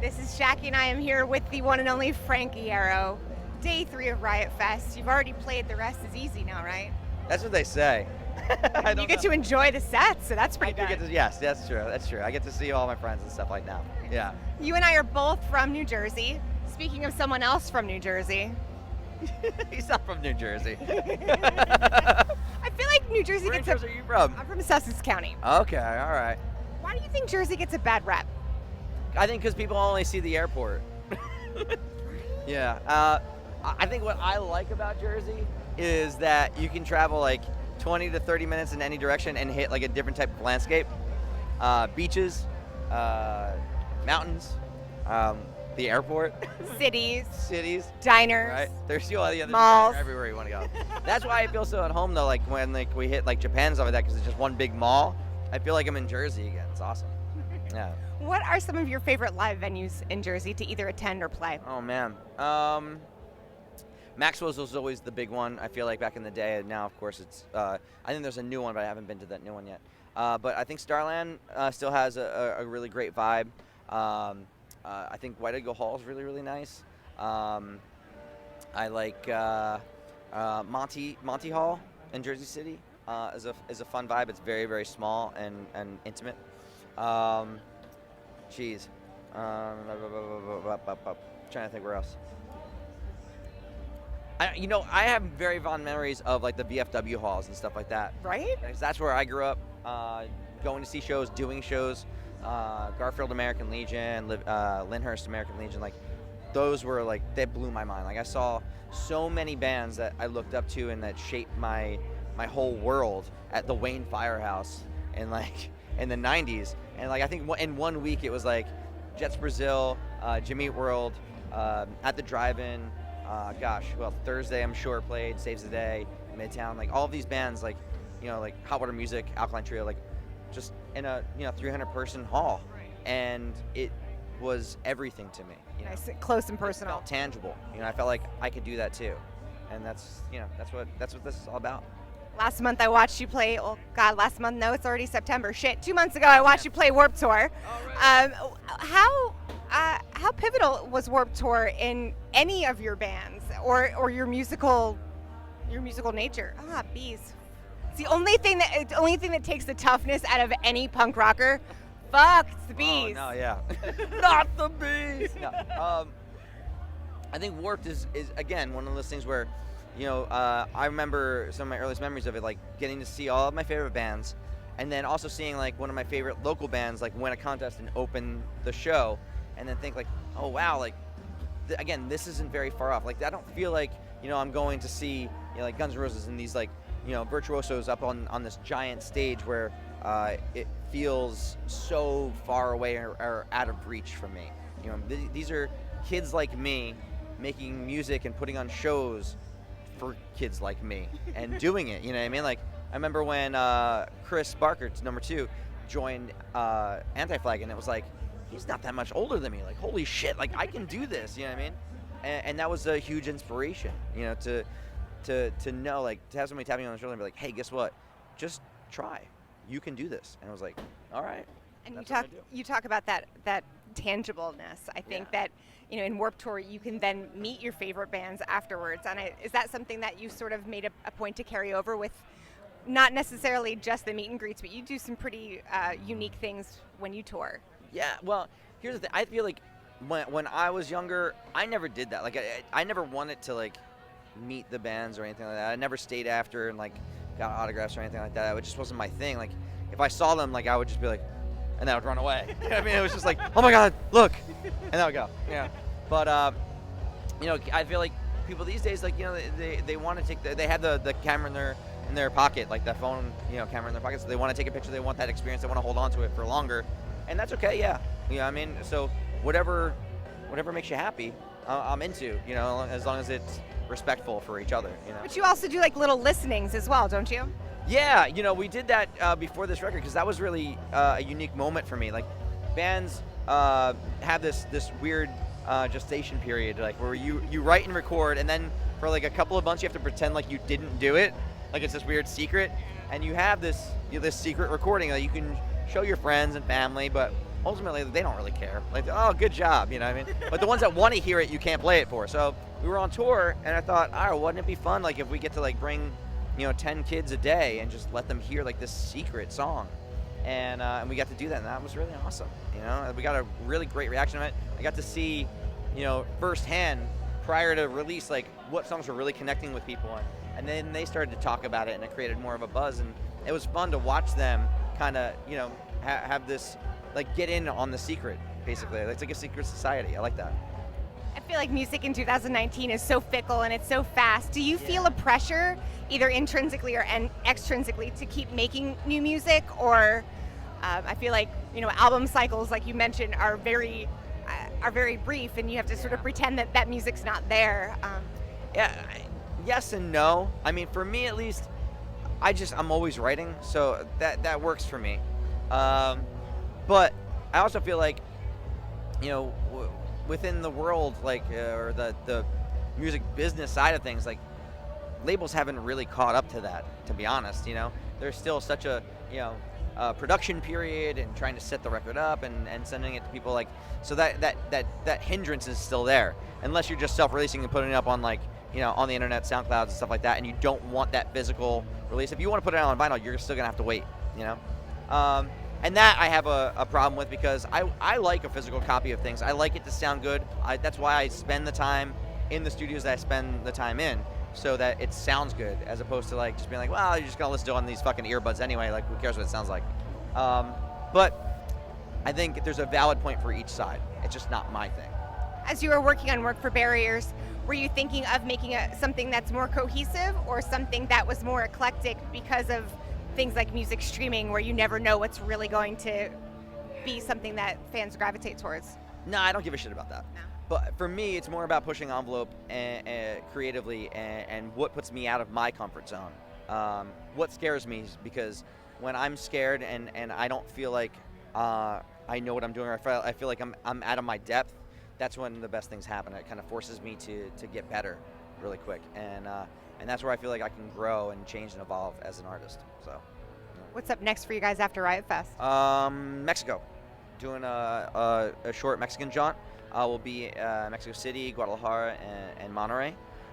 This is Jackie, and I am here with the one and only Frank Iero. Day 3 of Riot Fest. You've already played. The rest is easy now, right? That's what they say. You get to enjoy the sets, so that's pretty good. Yes, that's true. That's true. I get to see all my friends and stuff like that. Yeah. You and I are both from New Jersey. Speaking of someone else from New Jersey. He's not from New Jersey. I feel like New Jersey Where in gets Jersey are you from? I'm from Sussex County. Okay, all right. Why do you think Jersey gets a bad rep? I think because people only see the airport. Yeah. I think what I like about Jersey is that you can travel like 20 to 30 minutes in any direction and hit like a different type of landscape. Beaches, mountains, the airport. Cities. Diners. Right? There's still the other malls. Everywhere you want to go. That's why I feel so at home though, like when like we hit like Japan and stuff like that, because it's just one big mall. I feel like I'm in Jersey again. It's awesome. Yeah. What are some of your favorite live venues in Jersey to either attend or play? Oh man. Maxwell's was always the big one. I feel like back in the day, and now of course it's. I think there's a new one, but I haven't been to that new one yet. But I think Starland still has a really great vibe. I think White Eagle Hall is really really nice. I like Monty Hall in Jersey City is a fun vibe. It's very very small and intimate. Trying to think where else. I have very fond memories of like the VFW halls and stuff like that. Right? That's where I grew up, going to see shows, doing shows. Garfield American Legion, Lyndhurst American Legion, like those were like, they blew my mind. Like I saw so many bands that I looked up to and that shaped my whole world at the Wayne Firehouse and like in the 90s. And like I think in 1 week it was like Jets Brazil, Jimmy Eat World, at the drive-in, Thursday I'm sure played, Saves the Day, Midtown, like all of these bands, like like Hot Water Music, Alkaline Trio, like just in a 300 person hall. Right. And it was everything to me. Nice, close and It personal. felt tangible. I felt like I could do that too. And that's what this is all about. Last month I watched you play, oh God, last month, no, it's already September. Shit, 2 months ago I watched you play Warped Tour. How pivotal was Warped Tour in any of your bands or your musical nature? Bees. It's the only thing that takes the toughness out of any punk rocker. Fuck, it's the bees. Oh, no, yeah. Not the bees. No. I think Warped is again one of those things where I remember some of my earliest memories of it, like getting to see all of my favorite bands, and then also seeing like one of my favorite local bands like win a contest and open the show, and then think like, oh wow, like again, this isn't very far off. Like I don't feel like I'm going to see like Guns N' Roses and these like virtuosos up on this giant stage where it feels so far away or out of reach from me. These are kids like me making music and putting on shows for kids like me and doing it, you know what I mean? Like I remember when Chris Barker, number 2, joined Anti-Flag, and it was like, he's not that much older than me. Like holy shit, like I can do this, you know what I mean? And that was a huge inspiration, to know, like to have somebody tapping you on the shoulder and be like, hey, guess what? Just try. You can do this. And I was like, all right. And you talk about that tangibleness. I think that in Warped Tour you can then meet your favorite bands afterwards. And is that something that you sort of made a point to carry over with, not necessarily just the meet and greets, but you do some pretty unique things when you tour? Yeah. Well, here's the thing. I feel like when I was younger, I never did that. Like I never wanted to like meet the bands or anything like that. I never stayed after and like got autographs or anything like that. It just wasn't my thing. Like if I saw them, like I would just be like, and then I would run away. You know what I mean? It was just like, oh my God, look, and then I would go. Yeah. But I feel like people these days, like they want to take they have the camera in their pocket, like the phone camera in their pocket. So they want to take a picture. They want that experience. They want to hold on to it for longer, and that's okay. Yeah. I mean, so whatever makes you happy, I'm into. As long as it's respectful for each other. But you also do like little listenings as well, don't you? Yeah, we did that before this record because that was really a unique moment for me. Like bands have this weird gestation period, like where you write and record, and then for like a couple of months you have to pretend like you didn't do it, like it's this weird secret, and you have this secret recording that you can show your friends and family, but ultimately they don't really care. Like, oh, good job, you know what I mean? But the ones that want to hear it, you can't play it for. So we were on tour, and I thought, all right, wouldn't it be fun, like, if we get to like bring, 10 kids a day and just let them hear like this secret song, and we got to do that, and that was really awesome. We got a really great reaction to it. I got to see, firsthand prior to release, like what songs were really connecting with people, and then they started to talk about it, and it created more of a buzz, and it was fun to watch them kind of, have this, like, get in on the secret, basically. It's like a secret society. I like that. I feel like music in 2019 is so fickle and it's so fast. Do you feel a pressure, either intrinsically or extrinsically, to keep making new music? Or I feel like, album cycles, like you mentioned, are very brief, and you have to sort of pretend that music's not there. Yes and no. I mean, for me at least, I'm always writing, so that works for me. But I also feel like, within the world, like, or the music business side of things, like, labels haven't really caught up to that, to be honest. There's still such a, production period, and trying to set the record up and sending it to people, like, so that hindrance is still there, unless you're just self-releasing and putting it up on, like, on the internet, SoundClouds and stuff like that, and you don't want that physical release. If you want to put it out on vinyl, you're still gonna have to wait, and that I have a problem with, because I like a physical copy of things. I like it to sound good. That's why I spend the time in the studios that I spend the time in, so that it sounds good, as opposed to, like, just being like, well, you're just gonna listen to it on these fucking earbuds anyway, like, who cares what it sounds like. But I think there's a valid point for each side. It's just not my thing. As you were working on Work for Barriers, were you thinking of making something that's more cohesive, or something that was more eclectic because of things like music streaming, where you never know what's really going to be something that fans gravitate towards? No, I don't give a shit about that. No. But for me, it's more about pushing envelope and creatively, and what puts me out of my comfort zone. What scares me is because when I'm scared and I don't feel like I know what I'm doing, or I feel like I'm out of my depth, that's when the best things happen. It kind of forces me to get better really quick, and that's where I feel like I can grow and change and evolve as an artist. So, What's up next for you guys after Riot Fest? Mexico, doing a short Mexican jaunt. We'll be Mexico City, Guadalajara, and Monterrey,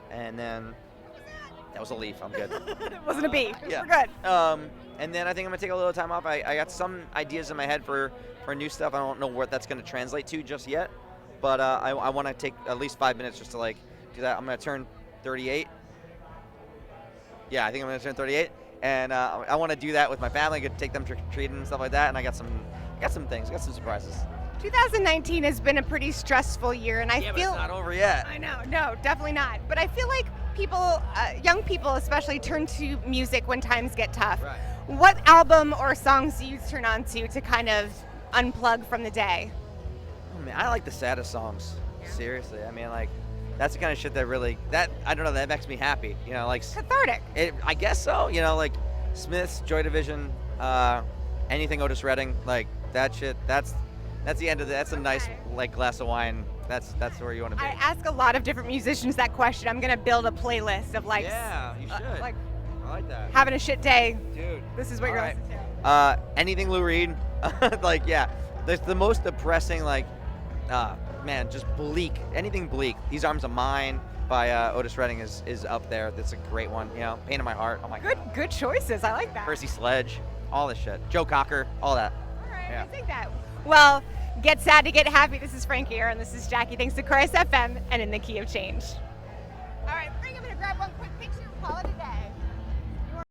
and then that was a leaf. I'm good. It wasn't a B. Yeah. We're good. And then I think I'm gonna take a little time off. I got some ideas in my head for new stuff. I don't know what that's gonna translate to just yet, but I want to take at least 5 minutes just to, like, do that. I'm gonna turn 38. Yeah, I think I'm gonna turn 38, and I want to do that with my family. Get take them trick-or-treating and stuff like that. And I got some things. I got some surprises. 2019 has been a pretty stressful year, and I Yeah, feel but it's not over yet. I know, no, definitely not. But I feel like people, young people especially, turn to music when times get tough. Right. What album or songs do you turn on to kind of unplug from the day? Oh, man, I like the saddest songs. Yeah. Seriously, I mean, like, that's the kind of shit that really, I don't know, that makes me happy. Like, Cathartic. I guess so. Like Smiths, Joy Division, anything Otis Redding, like that shit. That's the end of it. That's a nice, like, glass of wine. That's where you want to be. I ask a lot of different musicians that question. I'm gonna build a playlist of, like, yeah, you should. Like, I like that. having a shit day. Dude, This is what you're right. listening to. Anything Lou Reed, like, yeah. There's the most depressing, like, man, just bleak. Anything bleak. These Arms of Mine by Otis Redding is up there. That's a great one. Pain in My Heart. Oh my God. Good choices. I like that. Percy Sledge, all this shit. Joe Cocker, all that. All right, Yeah. I think that. Well, get sad to get happy. This is Frank Iero, and this is Jackie. Thanks to Chorus FM and In the Key of Change.